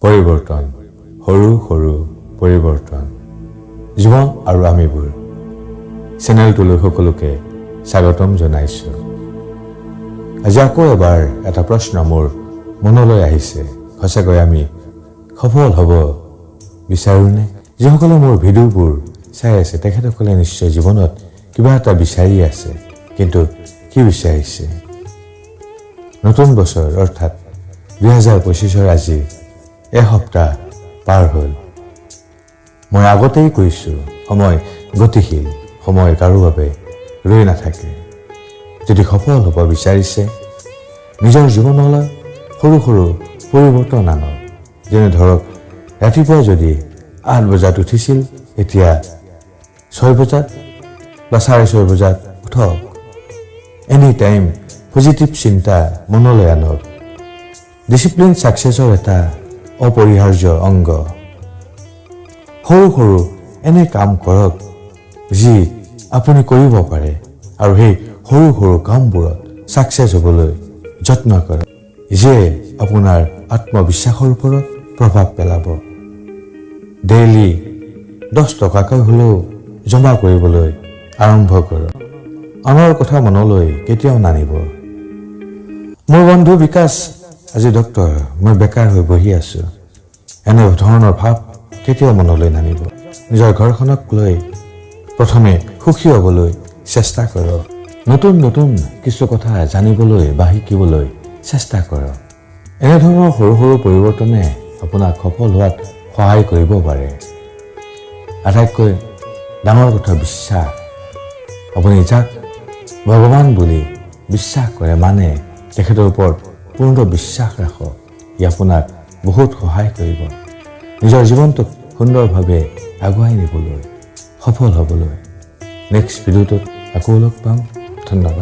পৰিৱৰ্তন সৰু সৰু পৰিৱৰ্তন জীৱন আৰু আমিবোৰ চেনেলটোলৈ সকলোকে স্বাগতম জনাইছো আজি আকৌ এবাৰ এটা প্ৰশ্ন মোৰ মনলৈ আহিছে সঁচাকৈ আমি সফল হ'ব বিচাৰোনে যিসকলে মোৰ ভিডিঅ'বোৰ চাই আছে তেখেতসকলে নিশ্চয় জীৱনত কিবা এটা বিচাৰি আছে কিন্তু কি বিচাৰিছে নতুন বছৰ অৰ্থাৎ 2025 আজি এসপ্তাহ পাৰ হ'ল মই আগতেই কৈছো সময় গতিশীল সময় কাৰো বাবে ৰৈ নাথাকে যদি সফল হ'ব বিচাৰিছে নিজৰ জীৱনলৈ সৰু সৰু পৰিৱৰ্তন আনক যেনে ধৰক ৰাতিপুৱা যদি 8 বজাত উঠিছিল এতিয়া 6 বজাত বা 6:30 বজাত উঠক এনি টাইম পজিটিভ চিন্তা মনলৈ আনক ডিসিপ্লিন সাকসেসৰ এটা অপৰিহাৰ্য অংগ সৰু সৰু এনে কাম কৰক যি আপুনি কৰিব পাৰে আৰু সেই সৰু সৰু কামবোৰত সাকসেস হ'বলৈ যত্ন কৰক যে আপোনাৰ আত্মবিশ্বাসৰ ওপৰত প্ৰভাৱ পেলাব ডেইলি 10 টকাকৈ হলেও জমা কৰিবলৈ আৰম্ভ কৰক আনৰ কথা মনলৈ কেতিয়াও নানিব মোৰ বন্ধু বিকাশ আজি ডক্টৰ মই বেকাৰ হৈ বহি আছো এনে ধৰণৰ ভাৱ কেতিয়াও মনলৈ নানিব নিজৰ ঘৰখনক লৈ প্ৰথমে সুখী হ'বলৈ চেষ্টা কৰক নতুন নতুন কিছু কথা জানিবলৈ বা শিকিবলৈ চেষ্টা কৰক এনে ধৰণৰ সৰু সৰু পৰিৱৰ্তনে আপোনাক সফল হোৱাত সহায় কৰিব পাৰে আটাইতকৈ ডাঙৰ কথা বিশ্বাস আপুনি যাক ভগৱান বুলি বিশ্বাস কৰে মানে তেখেতৰ ওপৰত পূৰ্ণ বিশ্বাস ৰাখক ই আপোনাক বহুত সহায় কৰিব নিজৰ জীৱনটোক সুন্দৰভাৱে আগুৱাই নিবলৈ সফল হ'বলৈ নেক্সট ভিডিঅ'টোত আকৌ লগ পাম ধন্যবাদ